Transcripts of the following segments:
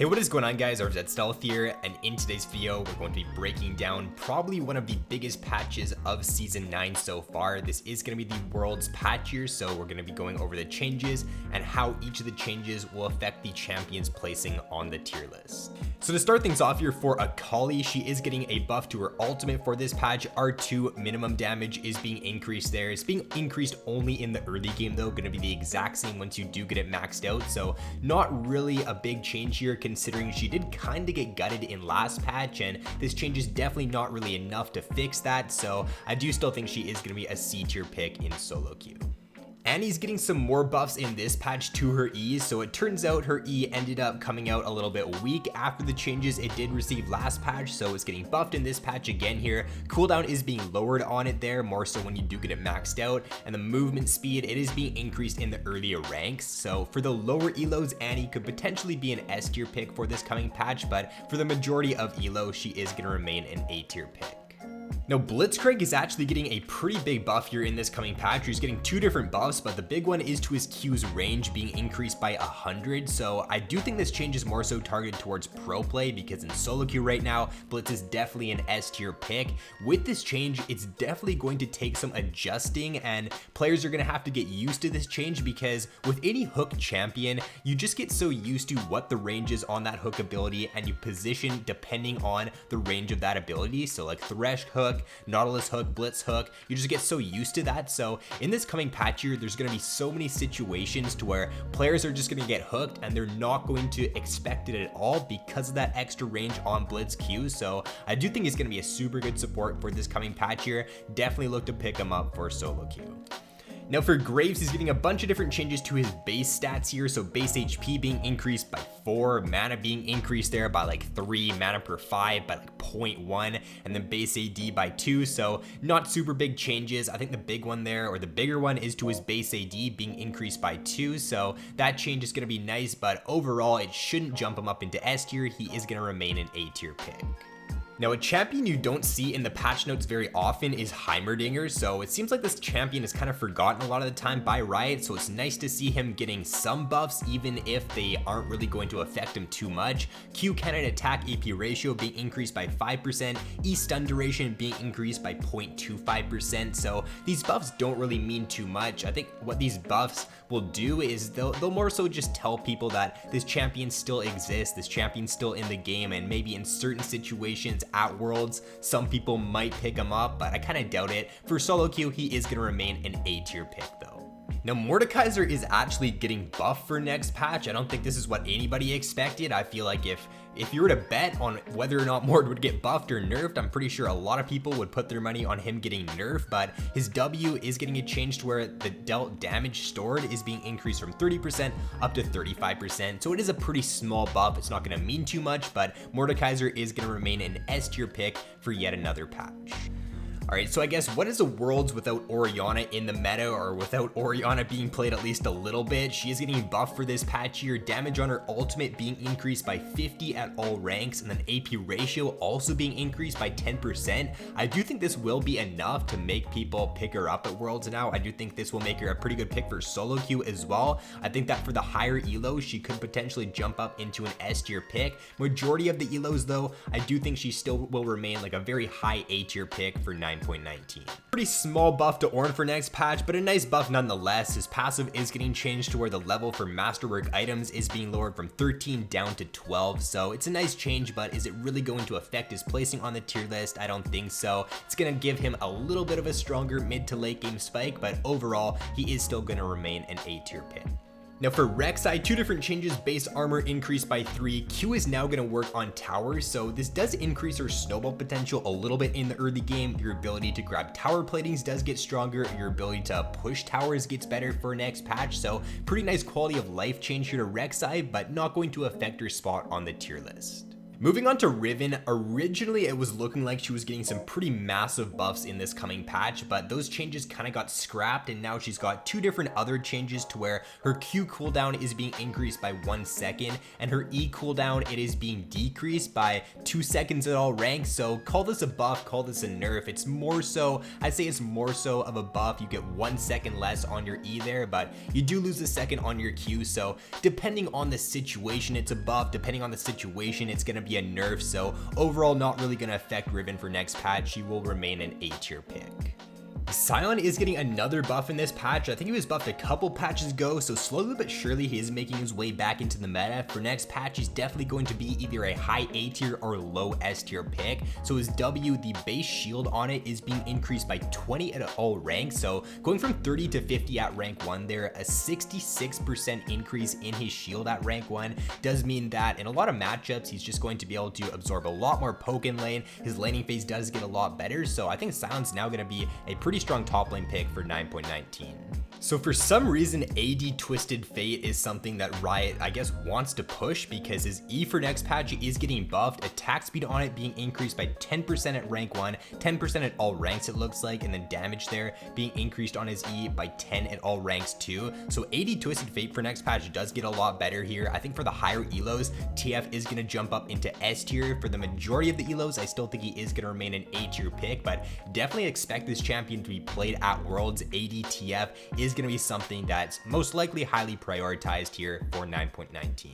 Hey, what is going on, guys? RvzStealth here, and in today's video we're going to be breaking down probably one of the biggest patches of season 9 so far. This is going to be the world's patch year, so we're going to be going over the changes and how each of the changes will affect the champion's placing on the tier list. So to start things off here, for Akali, she is getting a buff to her ultimate for this patch. R2 minimum damage is being increased there. It's being increased only in the early game though, going to be the exact same once you do get it maxed out, so not really a big change here considering she did kind of get gutted in last patch, and this change is definitely not really enough to fix that, so I do still think she is going to be a C tier pick in solo queue. Annie's getting some more buffs in this patch to her E, so it turns out her E ended up coming out a little bit weak after the changes it did receive last patch, so it's getting buffed in this patch again here. Cooldown is being lowered on it there, more so when you do get it maxed out, and the movement speed, it is being increased in the earlier ranks, so for the lower elos, Annie could potentially be an S tier pick for this coming patch, but for the majority of elo, she is going to remain an A tier pick. Now, Blitzkrieg is actually getting a pretty big buff here in this coming patch. He's getting two different buffs, but the big one is to his Q's range being increased by 100. So I do think this change is more so targeted towards pro play, because in solo queue right now, Blitz is definitely an S tier pick. With this change, it's definitely going to take some adjusting, and players are going to have to get used to this change, because with any hook champion, you just get so used to what the range is on that hook ability, and you position depending on the range of that ability. So like Thresh hook, Nautilus hook, Blitz hook, you just get so used to that. So in this coming patch year, there's going to be so many situations to where players are just going to get hooked and they're not going to expect it at all because of that extra range on Blitz Q. So I do think it's going to be a super good support for this coming patch year. Definitely look to pick him up for solo queue. Now for Graves, he's getting a bunch of different changes to his base stats here. So base HP being increased by 4, mana being increased there by like 3, mana per 5 by like 0.1, and then base AD by 2. So not super big changes. I think the big one there, or the bigger one, is to his base AD being increased by 2. So that change is going to be nice, but overall it shouldn't jump him up into S tier. He is going to remain an A tier pick. Now, a champion you don't see in the patch notes very often is Heimerdinger, so it seems like this champion is kind of forgotten a lot of the time by Riot, so it's nice to see him getting some buffs even if they aren't really going to affect him too much. Q cannon attack AP ratio being increased by 5%, E stun duration being increased by 0.25%, so these buffs don't really mean too much. I think what these buffs will do is they'll more so just tell people that this champion still exists, this champion's still in the game, and maybe in certain situations at Worlds, some people might pick him up, but I kind of doubt it. For solo queue, he is going to remain an A tier pick though. Now, Mordekaiser is actually getting buffed for next patch. I don't think this is what anybody expected. I feel like if you were to bet on whether or not Mord would get buffed or nerfed, I'm pretty sure a lot of people would put their money on him getting nerfed, but his W is getting a change to where the dealt damage stored is being increased from 30% up to 35%. So it is a pretty small buff. It's not going to mean too much, but Mordekaiser is going to remain an S tier pick for yet another patch. Alright, so I guess what is a Worlds without Orianna in the meta, or without Orianna being played at least a little bit? She is getting buffed for this patch here, damage on her ultimate being increased by 50 at all ranks, and then AP ratio also being increased by 10%. I do think this will be enough to make people pick her up at Worlds now. I do think this will make her a pretty good pick for solo queue as well. I think that for the higher elos, she could potentially jump up into an S tier pick. Majority of the elos though, I do think she still will remain like a very high A tier pick for 9.19. Pretty small buff to Ornn for next patch, but a nice buff nonetheless. His passive is getting changed to where the level for masterwork items is being lowered from 13 down to 12, so it's a nice change, but is it really going to affect his placing on the tier list? I don't think so. It's going to give him a little bit of a stronger mid to late game spike, but overall he is still going to remain an A tier pick. Now for Rek'Sai, two different changes. Base armor increased by 3. Q is now going to work on towers, so this does increase her snowball potential a little bit in the early game. Your ability to grab tower platings does get stronger. Your ability to push towers gets better for next patch, so pretty nice quality of life change here to Rek'Sai, but not going to affect her spot on the tier list. Moving on to Riven, originally it was looking like she was getting some pretty massive buffs in this coming patch, but those changes kind of got scrapped, and now she's got two different other changes to where her Q cooldown is being increased by 1 second, and her E cooldown, it is being decreased by 2 seconds at all ranks. So call this a buff, call this a nerf. It's more so, I'd say it's more so of a buff. You get 1 second less on your E there, but you do lose a second on your Q. So depending on the situation, it's a buff. Depending on the situation, it's going to be a nerf. So overall, not really going to affect Riven for next patch. She will remain an A tier pick. Cilan is getting another buff in this patch. I think he was buffed a couple patches ago, so slowly but surely he is making his way back into the meta. For next patch, he's definitely going to be either a high A tier or low S tier pick. So his W, the base shield on it, is being increased by 20 at all ranks. So going from 30 to 50 at rank 1 there, a 66% increase in his shield at rank 1 does mean that in a lot of matchups, he's just going to be able to absorb a lot more poke in lane. His laning phase does get a lot better, so I think Cilan's now going to be a pretty strong top lane pick for 9.19. So for some reason, AD Twisted Fate is something that Riot, I guess, wants to push because his E for next patch is getting buffed, attack speed on it being increased by 10% at rank 1, 10% at all ranks it looks like, and then damage there being increased on his E by 10 at all ranks too. So AD Twisted Fate for next patch does get a lot better here. I think for the higher elos, TF is going to jump up into S tier. For the majority of the elos, I still think he is going to remain an A tier pick, but definitely expect this champion to be played at Worlds. AD TF is going to be something that's most likely highly prioritized here for 9.19.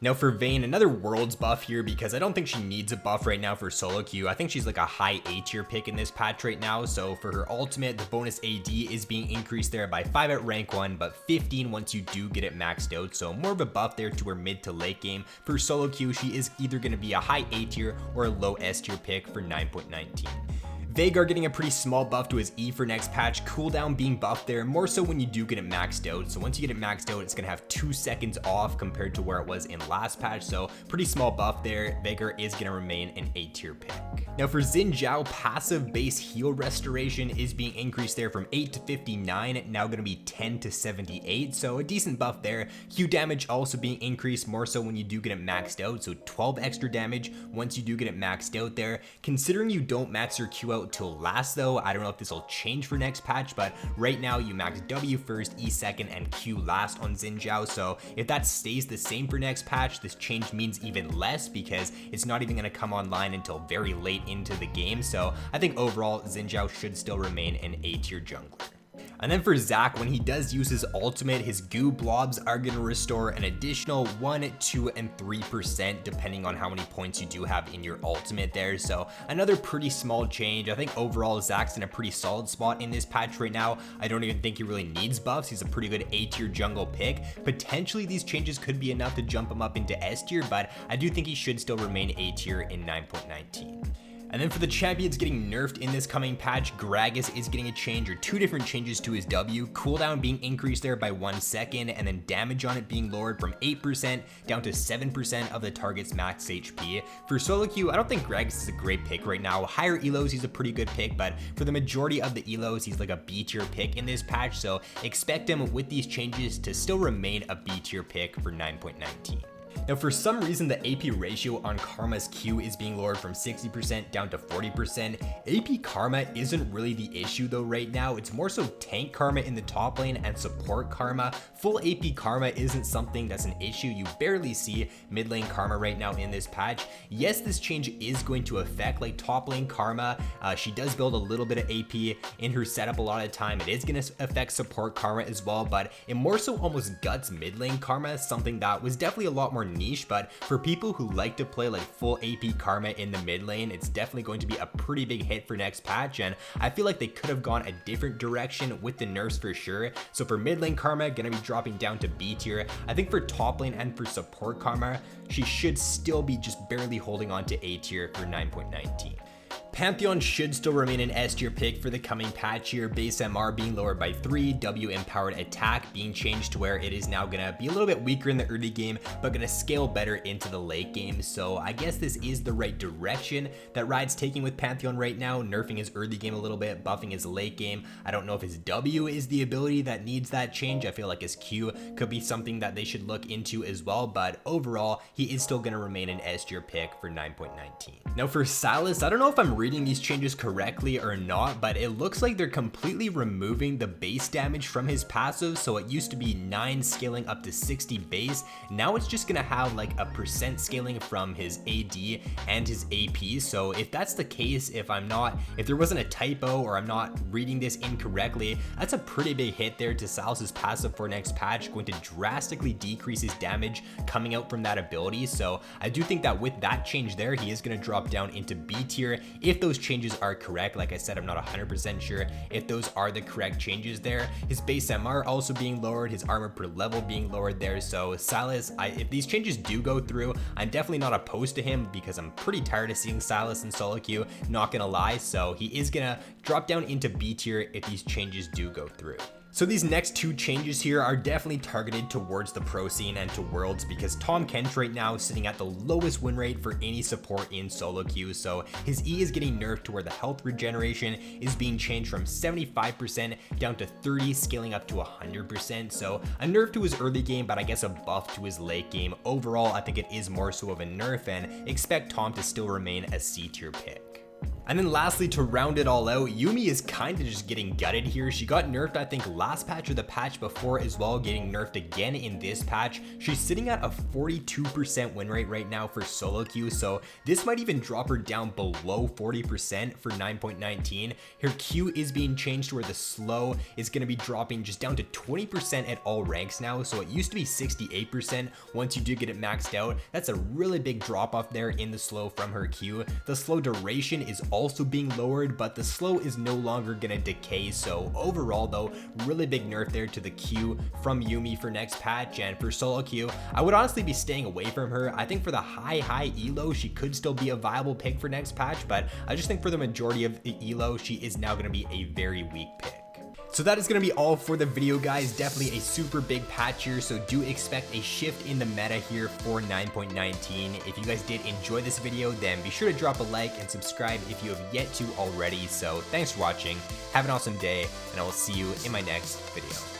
Now for Vayne, another Worlds buff here because I don't think she needs a buff right now for solo queue. I think she's like a high A tier pick in this patch right now. So for her ultimate, the bonus AD is being increased there by 5 at rank 1, but 15 once you do get it maxed out. So more of a buff there to her mid to late game. For solo queue, she is either going to be a high A tier or a low S tier pick for 9.19. Veigar getting a pretty small buff to his E for next patch, cooldown being buffed there, more so when you do get it maxed out. So once you get it maxed out, it's going to have 2 seconds off compared to where it was in last patch. So pretty small buff there. Veigar is going to remain an A tier pick. Now for Xin Zhao, passive base heal restoration is being increased there from 8 to 59, now going to be 10 to 78. So a decent buff there. Q damage also being increased more so when you do get it maxed out. So 12 extra damage once you do get it maxed out there. Considering you don't max your Q out till last though, I don't know if this will change for next patch, but right now you max W first, E second, and Q last on Xin Zhao. So if that stays the same for next patch, this change means even less because it's not even going to come online until very late into the game. So I think overall Xin Zhao should still remain an A tier jungler. And then for Zac, when he does use his ultimate, his goo blobs are going to restore an additional 1, 2, and 3% depending on how many points you do have in your ultimate there. So another pretty small change. I think overall Zac's in a pretty solid spot in this patch right now. I don't even think he really needs buffs. He's a pretty good A tier jungle pick. Potentially these changes could be enough to jump him up into S tier, but I do think he should still remain A tier in 9.19. And then for the champions getting nerfed in this coming patch, Gragas is getting a change or 2 different changes to his W. Cooldown being increased there by 1 second, and then damage on it being lowered from 8% down to 7% of the target's max HP. For solo queue, I don't think Gragas is a great pick right now. Higher elos, he's a pretty good pick, but for the majority of the elos, he's like a B tier pick in this patch. So expect him with these changes to still remain a B tier pick for 9.19. Now for some reason the AP ratio on Karma's Q is being lowered from 60% down to 40%. AP Karma isn't really the issue though right now. It's more so tank Karma in the top lane and support Karma. Full AP Karma isn't something that's an issue. You barely see mid lane Karma right now in this patch. Yes, this change is going to affect like top lane Karma. She does build a little bit of AP in her setup a lot of the time. It is going to affect support Karma as well, but it more so almost guts mid lane Karma, something that was definitely a lot more niche. But for people who like to play like full AP Karma in the mid lane, it's definitely going to be a pretty big hit for next patch, and I feel like they could have gone a different direction with the nerfs for sure. So for mid lane Karma, gonna be dropping down to B tier. I think for top lane and for support Karma, she should still be just barely holding on to A tier for 9.19. Pantheon should still remain an S tier pick for the coming patch here, base MR being lowered by 3, W empowered attack being changed to where it is now gonna be a little bit weaker in the early game, but gonna scale better into the late game. So I guess this is the right direction that Riot's taking with Pantheon right now, nerfing his early game a little bit, buffing his late game. I don't know if his W is the ability that needs that change. I feel like his Q could be something that they should look into as well, but overall, he is still gonna remain an S tier pick for 9.19. Now for Silas, I don't know if I'm reading these changes correctly or not, but it looks like they're completely removing the base damage from his passive. So it used to be 9 scaling up to 60 base. Now it's just gonna have like a % scaling from his AD and his AP. So if that's the case, if there wasn't a typo or I'm not reading this incorrectly, that's a pretty big hit there to Silas's passive for next patch, going to drastically decrease his damage coming out from that ability. So I do think that with that change there, he is gonna drop down into B tier if those changes are correct. Like I said, I'm not 100% sure if those are the correct changes there. His base MR also being lowered, his armor per level being lowered there. So Silas, if these changes do go through, I'm definitely not opposed to him because I'm pretty tired of seeing Silas in solo queue, not gonna lie. So he is gonna drop down into B tier if these changes do go through. So these next 2 changes here are definitely targeted towards the pro scene and to Worlds, because Tahm Kench right now is sitting at the lowest win rate for any support in solo queue. So his E is getting nerfed to where the health regeneration is being changed from 75% down to 30, scaling up to 100%. So a nerf to his early game, but I guess a buff to his late game. Overall, I think it is more so of a nerf, and expect Tahm to still remain a C tier pick. And then lastly, to round it all out, Yuumi is kind of just getting gutted here. She got nerfed, I think, last patch or the patch before as well, getting nerfed again in this patch. She's sitting at a 42% win rate right now for solo queue, so this might even drop her down below 40% for 9.19. Her Q is being changed to where the slow is going to be dropping just down to 20% at all ranks now. So it used to be 68% once you do get it maxed out. That's a really big drop off there in the slow from her Q. The slow duration is also being lowered, but the slow is no longer gonna decay. So overall though, really big nerf there to the Q from Yuumi for next patch. And for solo queue, I would honestly be staying away from her. I think for the high elo, she could still be a viable pick for next patch, but I just think for the majority of the elo, she is now gonna be a very weak pick. So that is going to be all for the video, guys. Definitely a super big patch here, so do expect a shift in the meta here for 9.19. If you guys did enjoy this video, then be sure to drop a like and subscribe if you have yet to already. So thanks for watching, have an awesome day, and I will see you in my next video.